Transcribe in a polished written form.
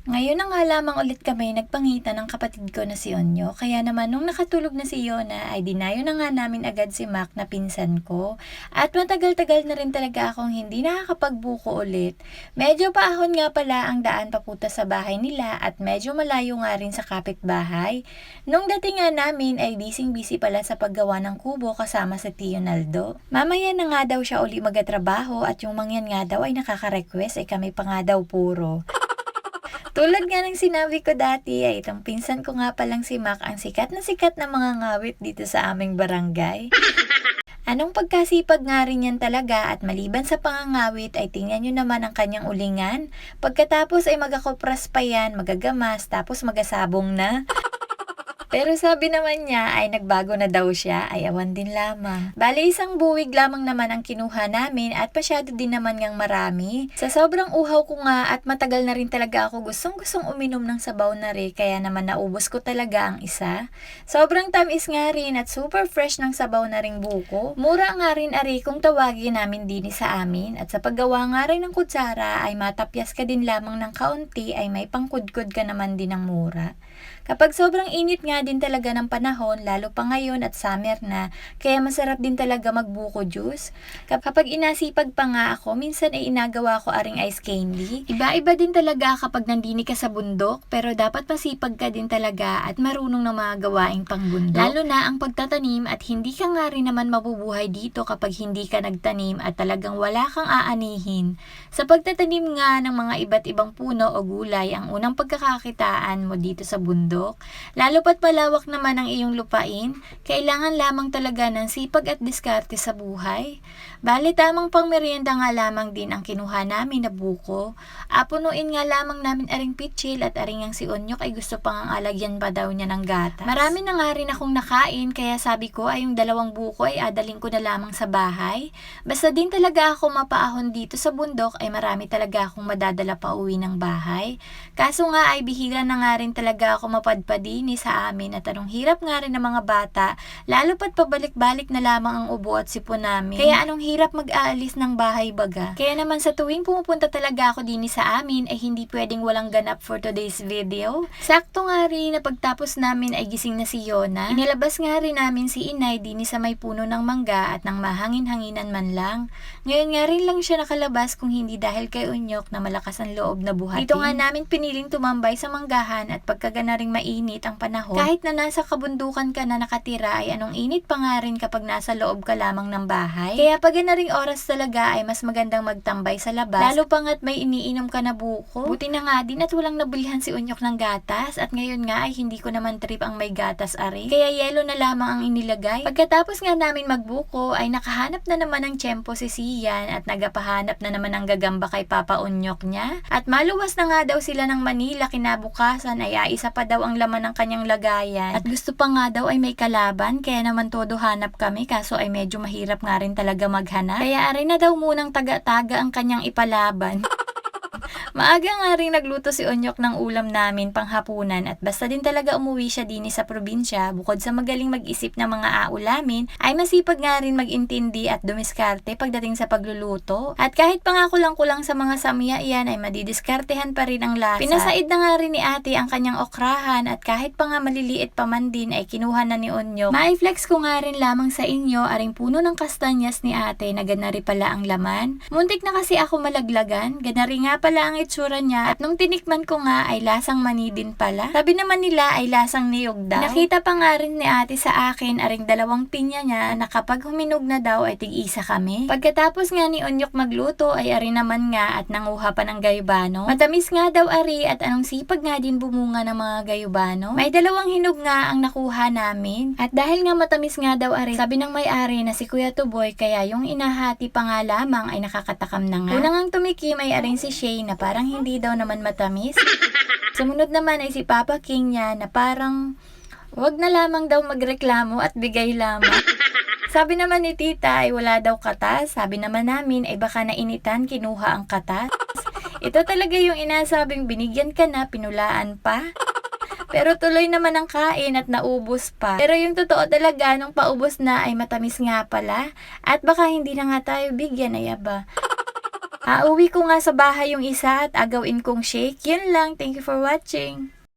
Ngayon na nga lamang ulit kami nagpangitan ng kapatid ko na si Onyo, kaya naman nung nakatulog na si Yona ay dinayo na nga namin agad si Mac na pinsan ko. At matagal-tagal na rin talaga akong hindi nakakapagbuko ulit. Medyo paahon nga pala ang daan papunta sa bahay nila at medyo malayo nga rin sa kapitbahay. Nung dating nga namin ay busy pala sa paggawa ng kubo kasama sa Tio Naldo. Mamaya na nga daw siya uli magatrabaho at yung mangyan nga daw ay nakaka-request ay kami pa nga daw puro. Tulad nga ng sinabi ko dati ay itong pinsan ko nga palang si Mac ang sikat na mga ngawit dito sa aming barangay. Anong pagkasipag nga rin yan talaga at maliban sa pangangawit ay tingnan nyo naman ang kanyang ulingan. Pagkatapos ay magakopras pa yan, magagamas, tapos magasabong na. Pero sabi naman niya ay nagbago na daw siya, ay awan din lamang. Bali isang buwig lamang naman ang kinuha namin at pasyado din naman ngang marami. Sa sobrang uhaw ko nga at matagal na rin talaga ako gustong uminom ng sabaw na rin kaya naman naubos ko talaga ang isa. Sobrang tamis nga rin at super fresh ng sabaw na ring buko. Mura nga rin ari kung tawagin namin din sa amin at sa paggawa nga rin ng kutsara ay matapyas ka din lamang ng kaunti ay may pangkudkod ka naman din ng mura. Kapag sobrang init nga din talaga ng panahon, lalo pa ngayon at summer na, kaya masarap din talaga magbuko juice. Kapag inasipag pa nga ako, minsan ay inagawa ko aring ice candy. Iba-iba din talaga kapag nandini ka sa bundok, pero dapat masipag ka din talaga at marunong na mga gawaing pangbundok. Lalo na ang pagtatanim at hindi ka nga rin naman mabubuhay dito kapag hindi ka nagtanim at talagang wala kang aanihin. Sa pagtatanim nga ng mga iba't ibang puno o gulay, ang unang pagkakakitaan mo dito sa bundok. Lalo pat palawak naman ang iyong lupain, kailangan lamang talaga ng sipag at diskarte sa buhay. Bali tamang pangmerienda nga lamang din ang kinuha namin na buko. Punuin nga lamang namin aring pitchil at aring ang si Onyok ay gusto pang ang alagyan pa daw niya ng gatas. Marami na nga rin akong nakain kaya sabi ko ay yung 2 buko ay adaling ko na lamang sa bahay. Basta din talaga ako mapaahon dito sa bundok ay marami talaga akong madadala pa uwi ng bahay. Kaso nga ay bihira na nga rin talaga ako mapadpadini sa amin at anong hirap nga rin ng mga bata, lalo pat pabalik-balik na lamang ang ubo at sipon namin. Kaya anong hirap mag-aalis ng bahay baga. Kaya naman sa tuwing pumupunta talaga ako din sa amin ay hindi pwedeng walang ganap for today's video. Sakto nga rin na pagtapos namin ay gising na si Yona. Inilabas nga rin namin si Inay din sa may puno ng mangga at nang mahangin-hanginan man lang. Ngayon nga rin lang siya nakalabas kung hindi dahil kay Unyok na malakas ang loob na buhatin. Dito nga namin piniling tumambay sa manggahan at pagkagana ring mainit ang panahon. Kahit na nasa kabundukan ka na nakatira ay anong init pa nga rin kapag nasa loob ka lamang ng bahay. Kaya pag na ring oras talaga ay mas magandang magtambay sa labas. Lalo pa nga't may iniinom ka na buko. Buti na nga din at walang nabilhan si Unyok ng gatas at ngayon nga ay hindi ko naman trip ang may gatas ari. Kaya yelo na lamang ang inilagay. Pagkatapos nga namin magbuko ay nakahanap na naman ng tiyempo si Sian at nagapahanap na naman ng gagamba kay Papa Unyok niya. At maluwas na nga daw sila ng Manila kinabukasan ay isa pa daw ang laman ng kanyang lagayan. At gusto pa nga daw ay may kalaban kaya naman todo hanap kami kaso ay medyo mahirap nga rin talaga maghanap. Kaya ari na daw munang taga-taga ang kanyang ipalaban. Maaga nga rin nagluto si Onyok ng ulam namin panghapunan at basta din talaga umuwi siya din sa probinsya bukod sa magaling mag-isip ng mga aulamin ay masipag nga rin mag-intindi at dumiskarte pagdating sa pagluluto. At kahit pa nga kulang-kulang sa mga samya iyan ay madidiskartehan pa rin ang lasa. Pinasaid na nga rin ni ate ang kanyang okrahan at kahit pa nga maliliit pa man din ay kinuha na ni Onyok. Ma-flex ko nga rin lamang sa inyo aring puno ng kastanyas ni ate na ganari pala ang laman. Muntik na kasi ako malaglagan, ganari nga pala ang itsura niya at nung tinikman ko nga ay lasang mani din pala. Sabi naman nila ay lasang niyog daw. Nakita pa nga rin ni ate sa akin aring 2 pinya niya na kapag huminog na daw ay tig-isa kami. Pagkatapos nga ni Onyok magluto ay ari naman nga at nanguha pa ng gayubano. Matamis nga daw ari at anong sipag nga din bumunga ng mga gayubano. May 2 hinog nga ang nakuha namin. At dahil nga matamis nga daw ari, sabi ng may-ari na si Kuya Tuboy kaya yung inahati pa nga lamang ay nakakatakam na nga. Unang ang tumikim ay aring si Shay na parang hindi daw naman matamis. Sumunod naman ay si Papa King niya na parang wag na lamang daw magreklamo at bigay lamang. Sabi naman ni tita ay wala daw katas. Sabi naman namin ay baka nainitan kinuha ang katas. Ito talaga yung inasabing binigyan ka na, pinulaan pa. Pero tuloy naman ang kain at naubos pa. Pero yung totoo talaga nung paubos na ay matamis nga pala. At baka hindi na nga tayo bigyan ay aba. Uuwi ko nga sa bahay yung isa at agawin kong shake. Yun lang. Thank you for watching.